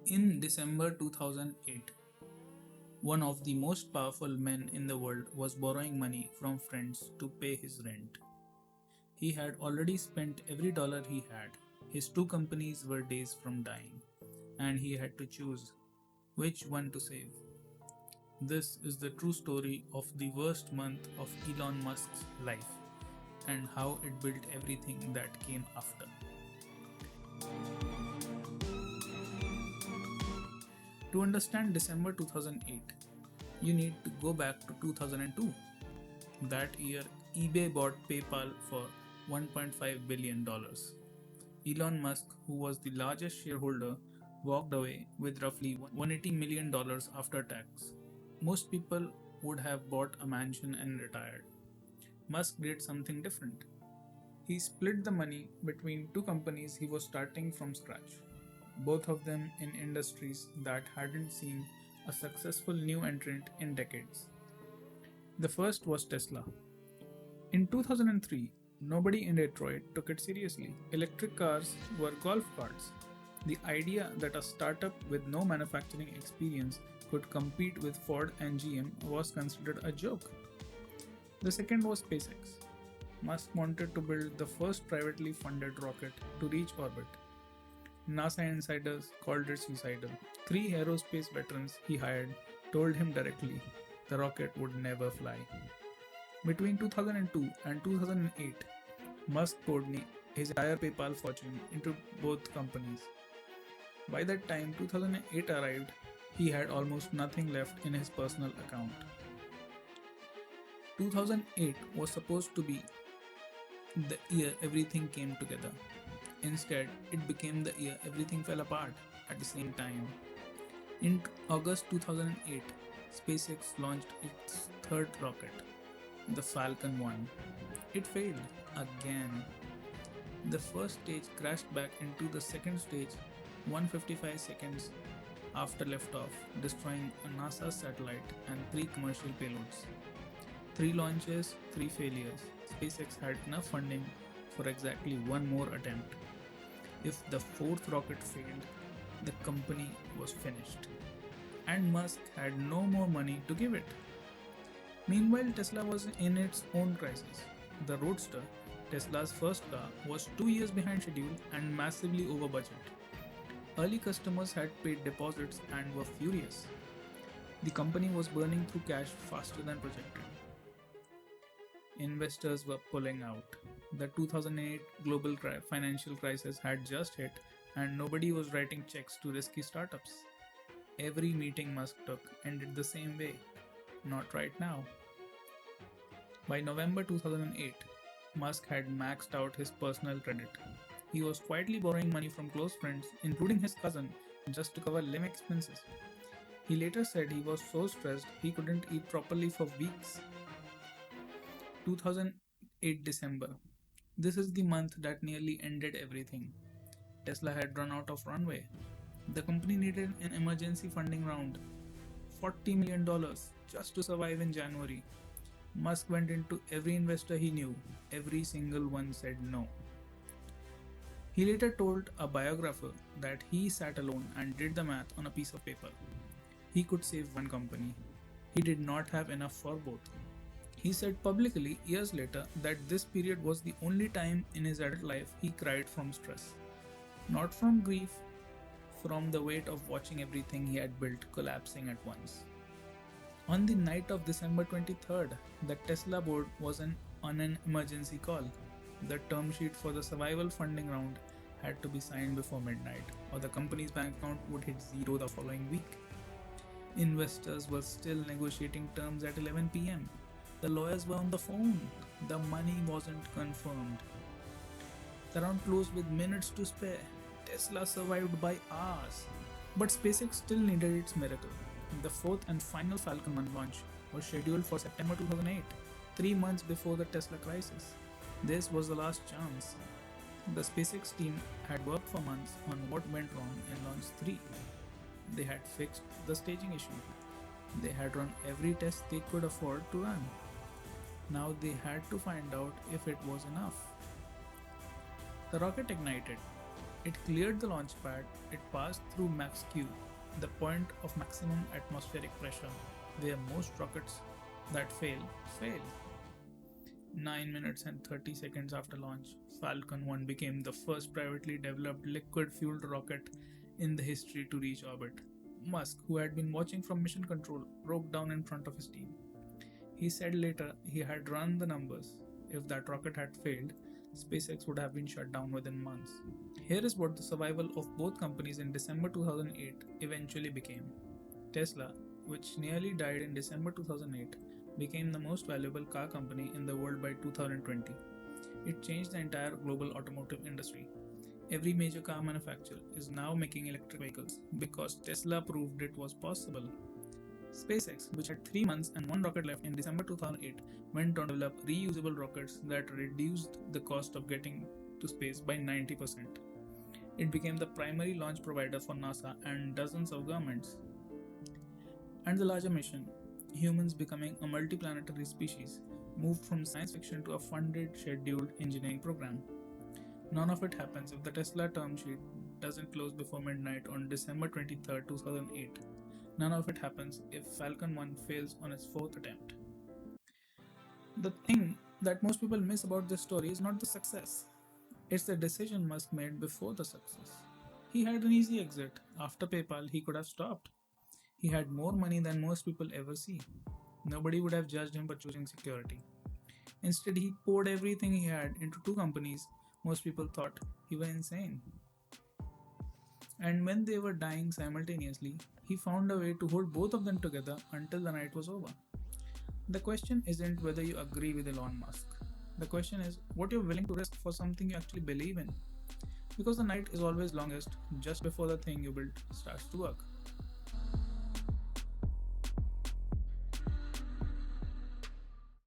In December 2008, one of the most powerful men in the world was borrowing money from friends to pay his rent. He had already spent every dollar he had. His two companies were days from dying, and he had to choose which one to save. This is the true story of the worst month of Elon Musk's life and how it built everything that came after. To understand December 2008, you need to go back to 2002. That year, eBay bought PayPal for $1.5 billion. Elon Musk, who was the largest shareholder, walked away with roughly $180 million after tax. Most people would have bought a mansion and retired. Musk did something different. He split the money between two companies he was starting from scratch, both of them in industries that hadn't seen a successful new entrant in decades. The first was Tesla. In 2003, nobody in Detroit took it seriously. Electric cars were golf carts. The idea that a startup with no manufacturing experience could compete with Ford and GM was considered a joke. The second was SpaceX. Musk wanted to build the first privately funded rocket to reach orbit. NASA insiders called it suicidal. Three aerospace veterans he hired told him directly the rocket would never fly. Between 2002 and 2008, Musk poured his entire PayPal fortune into both companies. By that time 2008 arrived, he had almost nothing left in his personal account. 2008 was supposed to be the year everything came together. Instead, it became the year everything fell apart at the same time. In August 2008, SpaceX launched its third rocket, the Falcon 1. It failed again. The first stage crashed back into the second stage 155 seconds after liftoff, destroying a NASA satellite and three commercial payloads. Three launches, three failures. SpaceX had enough funding for exactly one more attempt. If the fourth rocket failed, the company was finished, and Musk had no more money to give it. Meanwhile, Tesla was in its own crisis. The Roadster, Tesla's first car, was 2 years behind schedule and massively over budget. Early customers had paid deposits and were furious. The company was burning through cash faster than projected. Investors were pulling out. The 2008 global financial crisis had just hit, and nobody was writing checks to risky startups. Every meeting Musk took ended the same way. Not right now. By November 2008, Musk had maxed out his personal credit. He was quietly borrowing money from close friends, including his cousin, just to cover living expenses. He later said he was so stressed he couldn't eat properly for weeks. 2008 December. This is the month that nearly ended everything. Tesla had run out of runway. The company needed an emergency funding round, $40 million, just to survive in January. Musk went into every investor he knew. Every single one said no. He later told a biographer that he sat alone and did the math on a piece of paper. He could save one company. He did not have enough for both. He said publicly years later that this period was the only time in his adult life he cried from stress. Not from grief, from the weight of watching everything he had built collapsing at once. On the night of December 23rd, the Tesla board was on an emergency call. The term sheet for the survival funding round had to be signed before midnight, or the company's bank account would hit zero the following week. Investors were still negotiating terms at 11 pm. The lawyers were on the phone. The money wasn't confirmed. The round closed with minutes to spare. Tesla survived by hours. But SpaceX still needed its miracle. The fourth and final Falcon 1 launch was scheduled for September 2008, 3 months before the Tesla crisis. This was the last chance. The SpaceX team had worked for months on what went wrong in launch 3. They had fixed the staging issue. They had run every test they could afford to run. Now they had to find out if it was enough. The rocket ignited. It cleared the launch pad, it passed through max Q, the point of maximum atmospheric pressure, where most rockets that fail. 9 minutes and 30 seconds after launch, Falcon 1 became the first privately developed liquid fueled rocket in the history to reach orbit. Musk, who had been watching from mission control, broke down in front of his team. He said later he had run the numbers. If that rocket had failed, SpaceX would have been shut down within months. Here is what the survival of both companies in December 2008 eventually became. Tesla, which nearly died in December 2008, became the most valuable car company in the world by 2020. It changed the entire global automotive industry. Every major car manufacturer is now making electric vehicles because Tesla proved it was possible. SpaceX, which had 3 months and one rocket left in December 2008, went on to develop reusable rockets that reduced the cost of getting to space by 90%. It became the primary launch provider for NASA and dozens of governments. And the larger mission, humans becoming a multiplanetary species, moved from science fiction to a funded, scheduled engineering program. None of it happens if the Tesla term sheet doesn't close before midnight on December 23rd, 2008. None of it happens if Falcon 1 fails on its fourth attempt. The thing that most people miss about this story is not the success, it's the decision Musk made before the success. He had an easy exit. After PayPal, he could have stopped. He had more money than most people ever see. Nobody would have judged him for choosing security. Instead, he poured everything he had into two companies most people thought he was insane. And when they were dying simultaneously, he found a way to hold both of them together until the night was over. The question isn't whether you agree with Elon Musk. The question is what you're willing to risk for something you actually believe in. Because the night is always longest just before the thing you built starts to work.